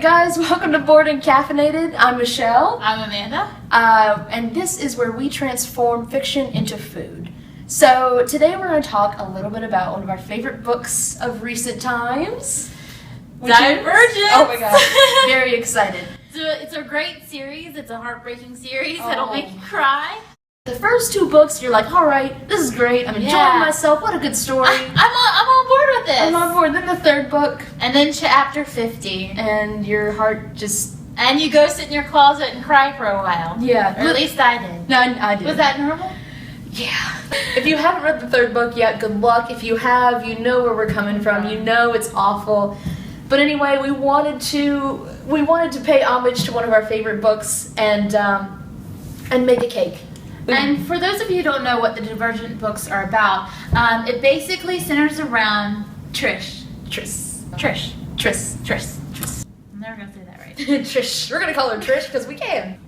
guys, welcome to Bored and Caffeinated. I'm Michelle. I'm Amanda. And this is where we transform fiction into food. So today we're going to talk a little bit about one of our favorite books of recent times. Divergent! Oh my god, very excited. It's a great series. It's a heartbreaking series that'll make you cry. The first two books, you're like, alright, this is great. I'm enjoying myself. What a good story. I'm on board with this. I'm on board. Then the third book. And then chapter 50. And your heart just... And you go sit in your closet and cry for a while. Yeah. Or at least I did. No, I did. Was that normal? Yeah. If you haven't read the third book yet, good luck. If you have, you know where we're coming from. You know it's awful. But anyway, we wanted to pay homage to one of our favorite books and make a cake. And for those of you who don't know what the Divergent books are about, it basically centers around Trish. I'm never going to say that right. Trish. We're going to call her Trish because we can.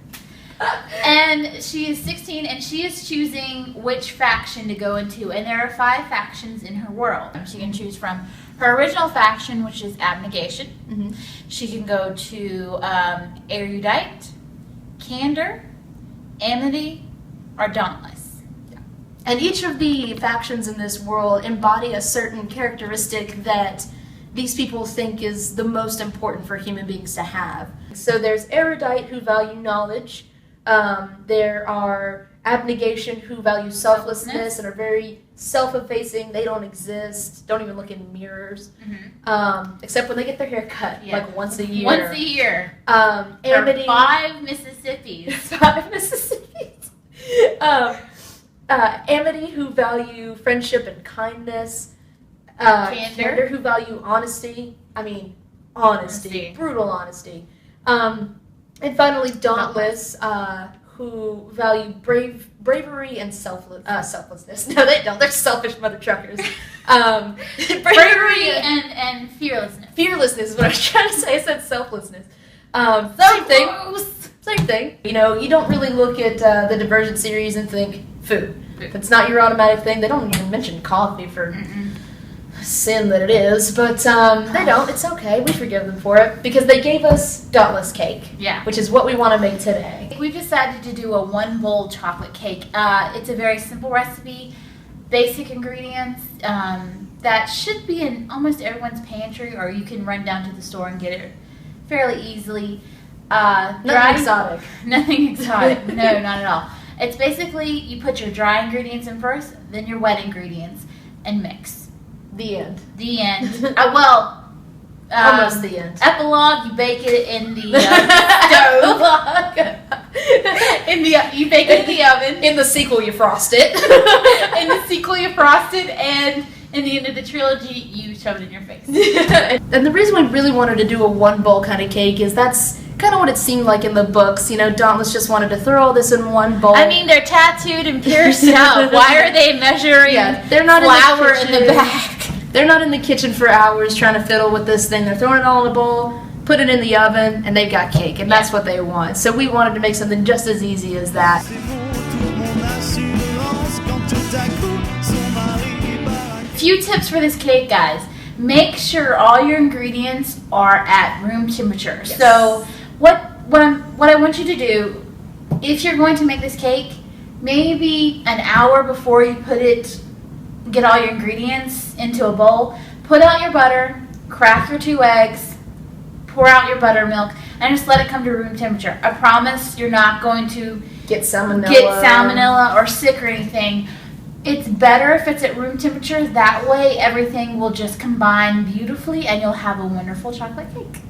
And she is 16 and she is choosing which faction to go into. And there are 5 factions in her world. She can choose from her original faction, which is Abnegation. Mm-hmm. She can go to Erudite, Candor, Amity, or Dauntless. Yeah. And each of the factions in this world embody a certain characteristic that these people think is the most important for human beings to have. So there's Erudite, who value knowledge. There are Abnegation, who value selflessness and are very self-effacing. They don't exist, don't even look in mirrors, except when they get their hair cut, like once a year. Once a year. Amity, 5 Mississippis. 5 Mississippis. Amity, who value friendship and kindness. Candor, who value honesty. I mean, honesty. Brutal honesty. And finally, Dauntless, who value bravery and selflessness. No, they don't. They're selfish mother truckers. Bravery and fearlessness. Fearlessness is what I was trying to say. I said selflessness. Same thing. You know, you don't really look at the Divergent series and think food. If it's not your automatic thing, they don't even mention coffee for sin that it is. But they don't. It's okay. We forgive them for it because they gave us Dauntless cake. Yeah. Which is what we want to make today. We've decided to do a 1-bowl chocolate cake. It's a very simple recipe, basic ingredients that should be in almost everyone's pantry, or you can run down to the store and get it fairly easily. Nothing exotic. Nothing exotic. No, not at all. It's basically you put your dry ingredients in first, then your wet ingredients, and mix. The end. The end. Almost the end. Epilogue, you bake it in the stove. You bake it in the oven. In the sequel, you frost it. In the sequel, you frost it, and in the end of the trilogy, you shove it in your face. And the reason we really wanted to do a 1-bowl kind of cake is that's kind of what it seemed like in the books. You know, Dauntless just wanted to throw all this in one bowl. I mean, they're tattooed and pierced out. Why are they measuring they're not flour in the back? They're not in the kitchen for hours trying to fiddle with this thing. They're throwing it all in a bowl, put it in the oven, and they've got cake. And that's what they want. So we wanted to make something just as easy as that. Few tips for this cake, guys. Make sure all your ingredients are at room temperature. Yes. So what I want you to do, if you're going to make this cake, maybe an hour before you get all your ingredients into a bowl, put out your butter, crack your 2 eggs, pour out your buttermilk, and just let it come to room temperature. I promise you're not going to get salmonella or sick or anything. It's better if it's at room temperature. That way everything will just combine beautifully and you'll have a wonderful chocolate cake.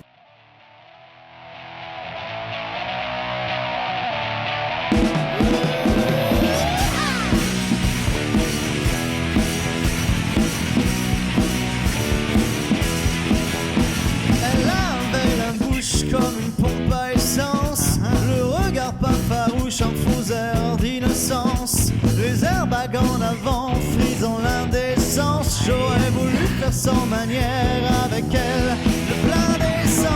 Elle avait la bouche comme une pompe à essence, le regard pas farouche, un faux air d'innocence. Les airbags en avant, frisant l'indécence. J'aurais voulu faire sans manière avec elle, le plein d'essence.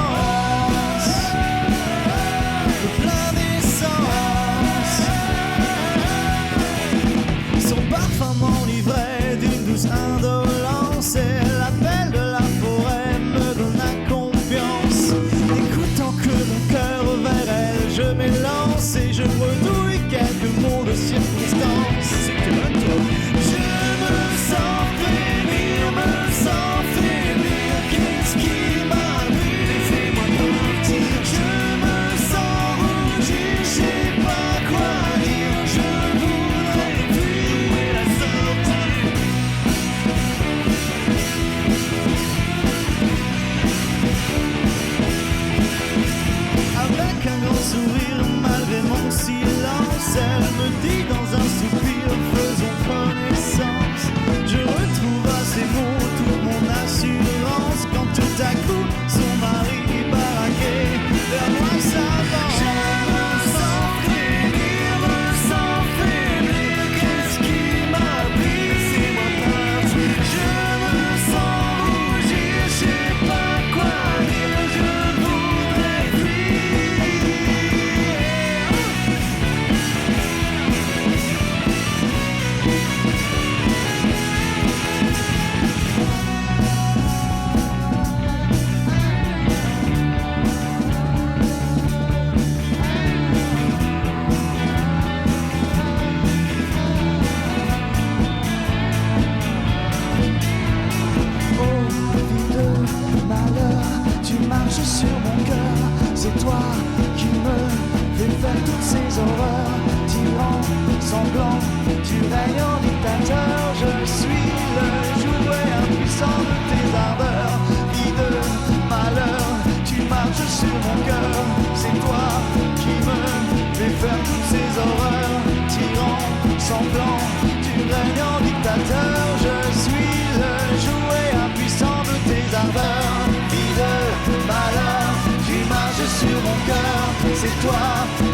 Le plein d'essence. Son parfum m'enivrait d'une douce indolence. Et l'appel de la forêt me donna confiance. Écoute toi qui me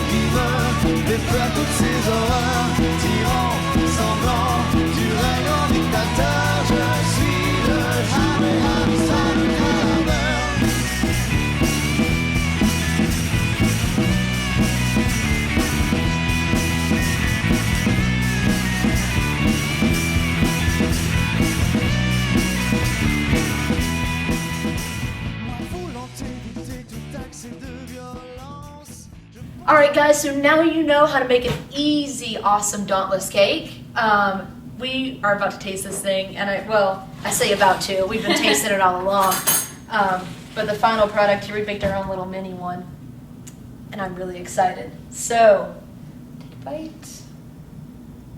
fait faire toutes ces horreurs. Tyran, sanglant, tu règnes en dictateur. Je suis le Hammer, Alright guys, so now you know how to make an easy, awesome Dauntless cake. We are about to taste this thing, and I say about to, we've been tasting it all along. But the final product here, we baked our own little mini one, and I'm really excited. So, take a bite.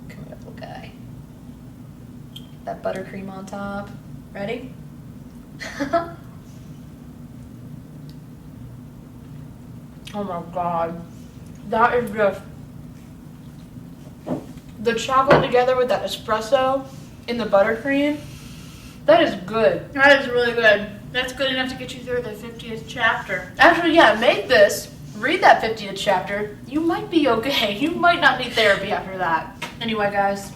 Come here, little guy. Get that buttercream on top. Ready? Oh my god. That is just the chocolate together with that espresso in the buttercream. That is good. That is really good. That's good enough to get you through the 50th chapter. Actually, yeah, make this. Read that 50th chapter. You might be okay. You might not need therapy after that. Anyway, guys,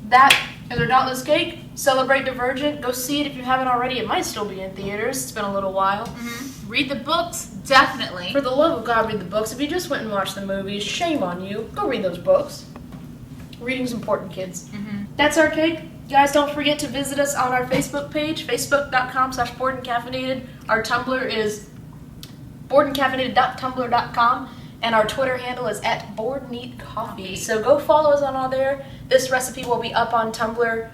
that is our Dauntless cake. Celebrate Divergent. Go see it if you haven't already. It might still be in theaters. It's been a little while. Mm-hmm. Read the books, definitely. For the love of God, read the books. If you just went and watched the movies, shame on you. Go read those books. Reading's important, kids. Mm-hmm. That's our cake. Guys, don't forget to visit us on our Facebook page, facebook.com/boredandcaffeinated. Our Tumblr is boredandcaffeinated.tumblr.com, and our Twitter handle is @boredneatcoffee. So go follow us on all there. This recipe will be up on Tumblr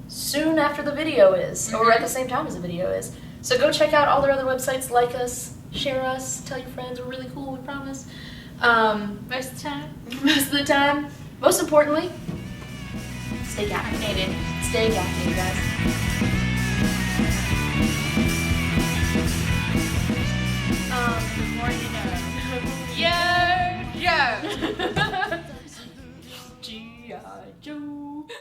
soon after the video is, or at the same time as the video is. So go check out all our other websites, like us, share us, tell your friends. We're really cool, we promise. Most of the time. Most of the time. Most importantly, stay caffeinated. Stay caffeinated, guys.